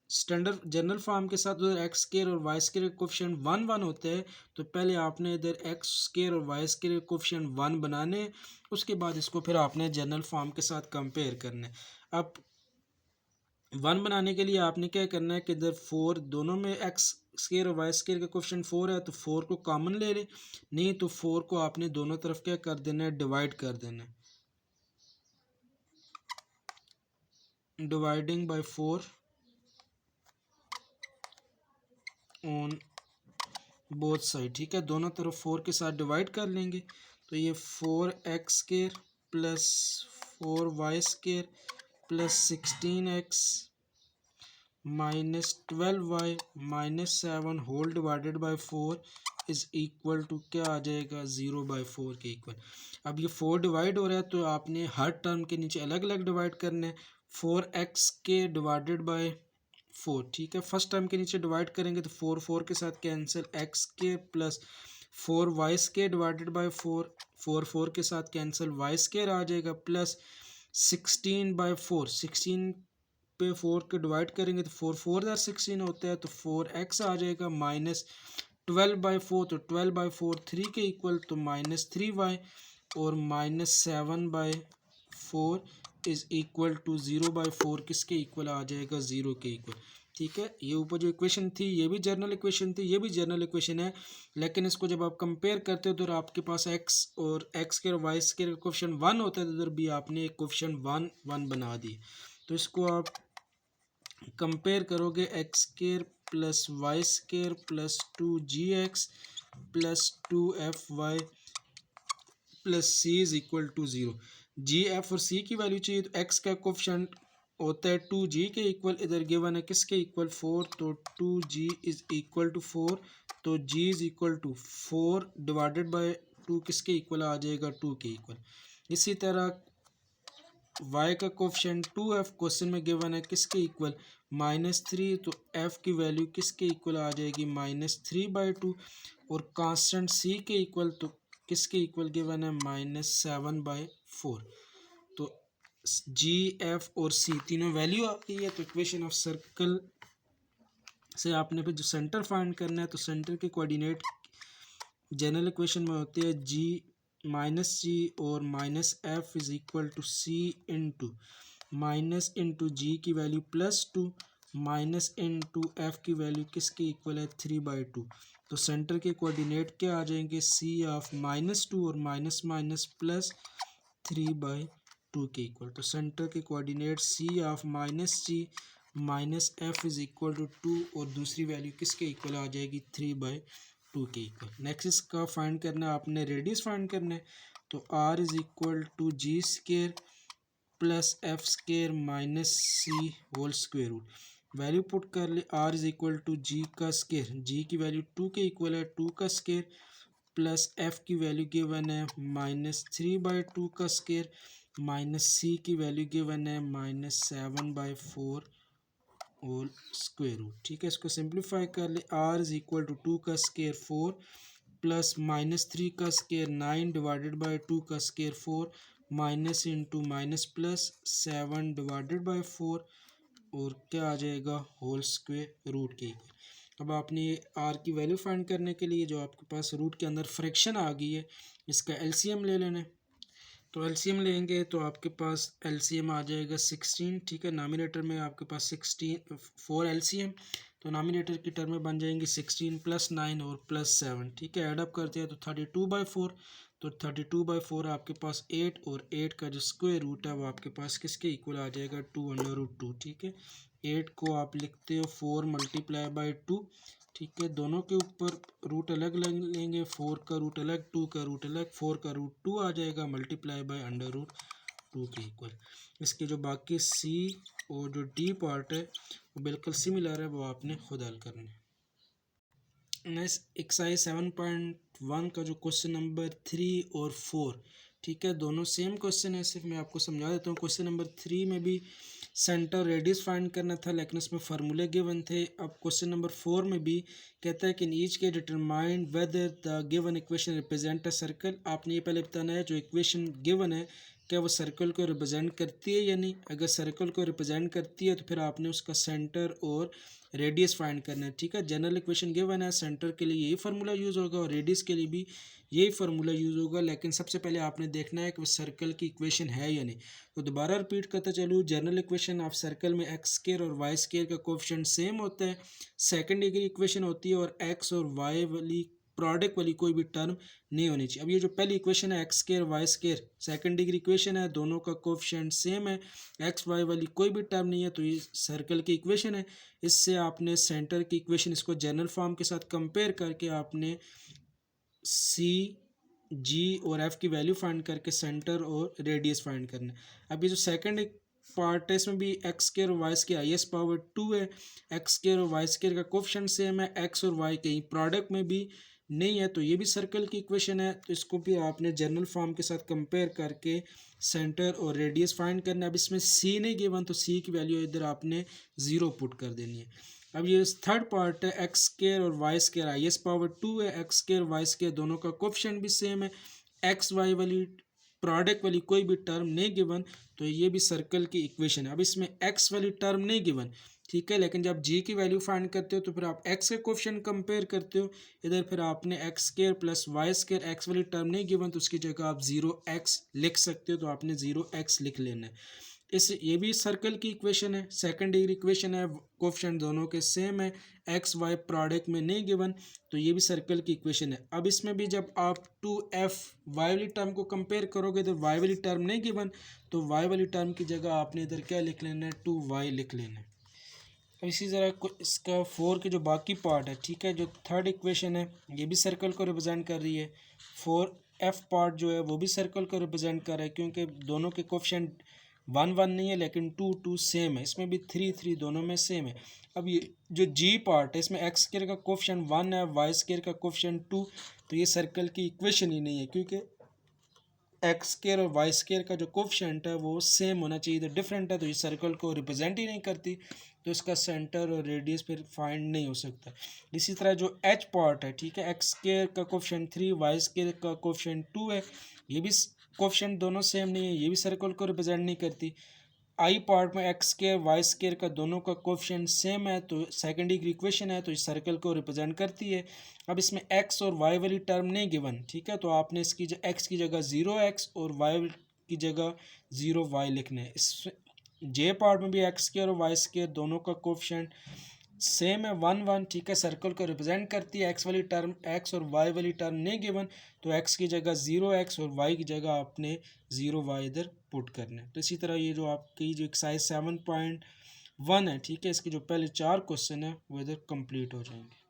स्टैंडर्ड जनरल फॉर्म के साथ, उधर x² और y² कोफिशिएंट 1 1 होते हैं, तो पहले आपने इधर x² और y² कोफिशिएंट 1 बनाने, उसके बाद इसको फिर आपने जनरल फॉर्म के साथ कंपेयर करना है। अब 1 बनाने के लिए आपने क्या करना है कि इधर 4 दोनों में x² और y² का कोफिशिएंट 4 है, तो 4 को कॉमन ले लें, नहीं तो 4 को आपने दोनों तरफ क्या कर देना है, डिवाइड कर देना है। Dividing by 4 on both side. ठीक है, दोनों तरफ 4 के साथ डिवाइड कर लेंगे, तो ये 4x² + 4y² + 16x - 12y - 7 whole divided by 4 is equal to क्या आ जाएगा, 0/4 के इक्वल। अब ये 4 डिवाइड हो रहा है, तो आपने हर टर्म के नीचे अलग अलग डिवाइड करना है। 4x के डिवाइडेड बाय 4, ठीक है, फर्स्ट टर्म के नीचे डिवाइड करेंगे तो 4 4 के साथ cancel, x² + 4y² divided by 4 4 4 के साथ कैंसिल, y² आ जाएगा प्लस 16/4 16 पे 4 के डिवाइड करेंगे तो 4 4 16 होता है, तो 4x आ जाएगा माइनस 12/4, तो 12/4 3 के इक्वल, तो -3y और -7/4 इज़ इक्वल टू 0/4 किसके इक्वल आ जाएगा, 0 के इक्वल। ठीक है, ये ऊपर जो इक्वेशन थी ये भी जर्नल इक्वेशन थी, ये भी जर्नल इक्वेशन है, लेकिन इसको जब आप कंपेयर करते हो तो आपके पास एक्स और एक्स के और वाई के कोफिशिएंट 1 होता है, तो उधर भी आपने एक कोफिशिएंट 1 1 बना दी। तो इसको आप कंपेयर करोगे, x square plus y square plus 2gx plus 2fy plus C is equal to 0। Ji F और सी की वैल्यू चाहिए, तो एक्स का कोफिशिएंट होता है 2g के इक्वल, इधर गिवन है किसके इक्वल, 4, तो 2g इज इक्वल टू 4, तो g is equal to 4 divided by 2 किसके इक्वल आ जाएगा, 2 के इक्वल। इसी तरह y का कोफिशिएंट 2f क्वेश्चन में गिवन है किसके इक्वल, -3, तो f की वैल्यू किसके इक्वल आ जाएगी, -3/2, और कांस्टेंट c के इक्वल तो किसके इक्वल गिवन है, -7/4। तो g f और c तीनों वैल्यू आ गई है। तो इक्वेशन ऑफ सर्कल से आपने फिर जो सेंटर फाइंड करना है, तो सेंटर के कोऑर्डिनेट जनरल इक्वेशन में होते हैं -g और -f is equal to c into minus into जी की वैल्यू +2 माइनस इंटू एफ की वैल्यू किसके इक्वल है, 3/2। तो सेंटर के कोऑर्डिनेट क्या आ जाएंगे, c ऑफ -2 और माइनस माइनस प्लस 3/2 के इक्वल। तो सेंटर के coordinate c of -g minus f is equal to 2 और दूसरी वैल्यू किसके इक्वल आ जाएगी, 3/2 के इक्वल। नेक्स्ट इसका फाइंड करना है आपने, रेडियस फाइंड करना है, तो r is equal to g square plus f square minus c whole square root. Value put कर ले, r is equal to g का स्केयर, जी की वैल्यू 2 के इक्वल है, 2 का स्केयर प्लस एफ की वैल्यू गिवन है -3/2 का स्केयर माइनस सी की वैल्यू गिवन है -7/4 होल स्क्वेयर रूट। ठीक है, इसको सिंप्लीफाई कर ले, r इज इक्वल टू 2 का स्केयर 4 प्लस -3 का स्केयर 9 डिवाइडेड बाई 2 का square 4 minus into minus plus 7 divided by 4 और क्या आ जाएगा, होल स्क्वेयर रूट के इक्वल। अब आपने आर की वैल्यू फाइंड करने के लिए जो आपके पास रूट के अंदर फ्रैक्शन आ गई है, इसका एलसीएम ले लेना है। तो एलसीएम लेंगे तो आपके पास एलसीएम आ जाएगा 16। ठीक है, नामिनेटर में आपके पास 16 4 एलसीएम, तो नामिनेटर की टर्म में बन जाएंगे 16 + 9 और +7। ठीक है, एडअप करते हैं तो 32/4, तो 32/4 आपके पास 8 और 8 का जो स्क्वायर रूट है वो आपके पास किसके इक्वल आ जाएगा, 2/√2। ठीक है, 8 को आप लिखते हो 4 × 2। ठीक है, दोनों के ऊपर रूट अलग अलग लेंगे, 4 का रूट अलग, 2 का रूट अलग, 4 का रूट 2 आ जाएगा मल्टीप्लाई बाय √2 के इक्वल। इसके जो बाकी सी और जो डी पार्ट है वो बिल्कुल सिमिलर है, वो आपने खुद हल करना है। नेक्स्ट एक्सरसाइज 7.1 का जो क्वेश्चन नंबर 3 और 4, ठीक है, दोनों सेम क्वेश्चन है, सिर्फ मैं आपको समझा देता हूँ। क्वेश्चन नंबर 3 में भी सेंटर रेडियस फाइंड करना था, लेकिन उसमें फार्मूले गिवन थे। अब क्वेश्चन नंबर 4 में भी कहता है कि इन ईच के determine whether the given equation represent a circle. आपने ये पहले बताना है जो इक्वेशन गिवन है क्या वो सर्कल को रिप्रेजेंट करती है या नहीं। अगर सर्कल को रिप्रेजेंट करती है तो फिर आपने उसका सेंटर और रेडियस फाइंड करना है। ठीक है, जनरल इक्वेशन गिवन है, सेंटर के लिए यही फार्मूला यूज़ होगा और रेडियस के लिए भी यही फार्मूला यूज़ होगा, लेकिन सबसे पहले आपने देखना है कि वो सर्कल की इक्वेशन है या नहीं। तो दोबारा रिपीट करता चलूँ, जनरल इक्वेशन ऑफ सर्कल में एक्स स्क्वायर और वाई स्क्वायर का कोएफिशिएंट सेम होता है, सेकंड डिग्री इक्वेशन होती है और एक्स और वाई वाली प्रोडक्ट वाली कोई भी टर्म नहीं होनी चाहिए। अब ये जो पहली इक्वेशन है x square y square, second degree equation है, दोनों का कोएफिशिएंट सेम है, एक्स वाई वाली कोई भी टर्म नहीं है, तो ये सर्कल की इक्वेशन है। इससे आपने सेंटर की इक्वेशन इसको जनरल फॉर्म के साथ कंपेयर करके आपने सी जी और एफ की वैल्यू फाइंड करके सेंटर और रेडियस फाइंड करना है। अब ये जो सेकंड पार्ट है इसमें भी एक्स स्क्वायर और वाई स्क्वायर हाईएस्ट पावर 2 है, एक्स स्क्वायर और वाई स्क्वायर का कोएफिशिएंट सेम है, एक्स और वाई कहीं प्रोडक्ट में भी नहीं है, तो ये भी सर्कल की इक्वेशन है। तो इसको भी आपने जनरल फॉर्म के साथ कंपेयर करके सेंटर और रेडियस फाइंड करना है। अब इसमें सी नहीं गिवन तो सी की वैल्यू इधर आपने 0 पुट कर देनी है। अब ये थर्ड पार्ट है एक्स स्क्वायर और वाई स्क्वायर हाईएस्ट पावर 2 है, एक्स स्क्वायर वाई स्क्वायर दोनों का कोएफिशिएंट भी सेम है, एक्स वाई वाली प्रोडक्ट वाली कोई भी टर्म नहीं गिवन, तो ये भी सर्कल की इक्वेशन है। अब इसमें एक्स वाली टर्म नहीं गिवन, ठीक है, लेकिन जब जी की वैल्यू फाइंड करते हो तो फिर आप एक्स के कोएफिशिएंट कंपेयर करते हो, इधर फिर आपने x square plus Y square, x वाली टर्म नहीं गिवन तो उसकी जगह आप 0x लिख सकते हो, तो आपने 0x लिख लेना है। इस ये भी सर्कल की इक्वेशन है, सेकंड डिग्री इक्वेशन है, कोफिशिएंट दोनों के सेम है, एक्स वाई प्रोडक्ट में नहीं गिवन, तो ये भी सर्कल की इक्वेशन है। अब इसमें भी जब आप 2f वाई वाली टर्म को कंपेयर करोगे तो वाई वाली टर्म नहीं गिवन, तो वाई वाली टर्म की जगह आपने इधर क्या लिख लेना है, 2y लिख लेना है। अब इसी तरह इसका 4 के जो बाकी पार्ट है, ठीक है, जो थर्ड इक्वेशन है ये भी सर्कल को रिप्रेजेंट कर रही है, 4f पार्ट जो है वो भी सर्कल को रिप्रेजेंट कर रहा है, क्योंकि दोनों के कोफिशिएंट 1 1 नहीं है लेकिन 2 2 सेम है, इसमें भी 3 3 दोनों में सेम है। अब ये जो जी पार्ट है इसमें एक्स स्क्वायर का कोफिशिएंट 1 है, वाई स्क्वायर का कोफिशिएंट 2, तो ये सर्कल की इक्वेशन ही नहीं है, क्योंकि एक्स स्क्वायर और वाई स्क्वायर का जो कोफिशिएंट है वो सेम होना चाहिए, तो डिफरेंट है, तो ये सर्कल को रिप्रेजेंट ही नहीं करती, तो इसका सेंटर और रेडियस फिर फाइंड नहीं हो सकता। इसी तरह जो एच पार्ट है, ठीक है, एक्स स्क्वायर का कोफिशिएंट 3, वाई स्क्वायर का कोफिशिएंट 2 है, ये भी कोफिशिएंट दोनों सेम नहीं है, ये भी सर्कल को रिप्रेजेंट नहीं करती। आई पार्ट में एक्स स्क्वायर वाई स्क्वायर का दोनों का कोफिशिएंट सेम है, तो सेकंड डिग्री इक्वेशन है, तो इस सर्कल को रिप्रेजेंट करती है। अब इसमें एक्स और वाई वाली टर्म नहीं गिवन, ठीक है, तो आपने इसकी एक्स की जगह 0x और वाई की जगह 0y लिखने हैं। इस जे पार्ट में भी एक्स स्क्वायर और वाई स्क्वायर दोनों का कोफिशिएंट सेम है 1 1, ठीक है, सर्कल को रिप्रेजेंट करती है। एक्स वाली टर्म एक्स और वाई वाली टर्म नहीं गिवन, तो एक्स की जगह 0x और वाई की जगह आपने 0y इधर पुट करना है। तो इसी तरह ये जो आपकी जो एक्सरसाइज 7.1 है, ठीक है, इसके जो पहले 4 क्वेश्चन है वो इधर कंप्लीट हो जाएंगे।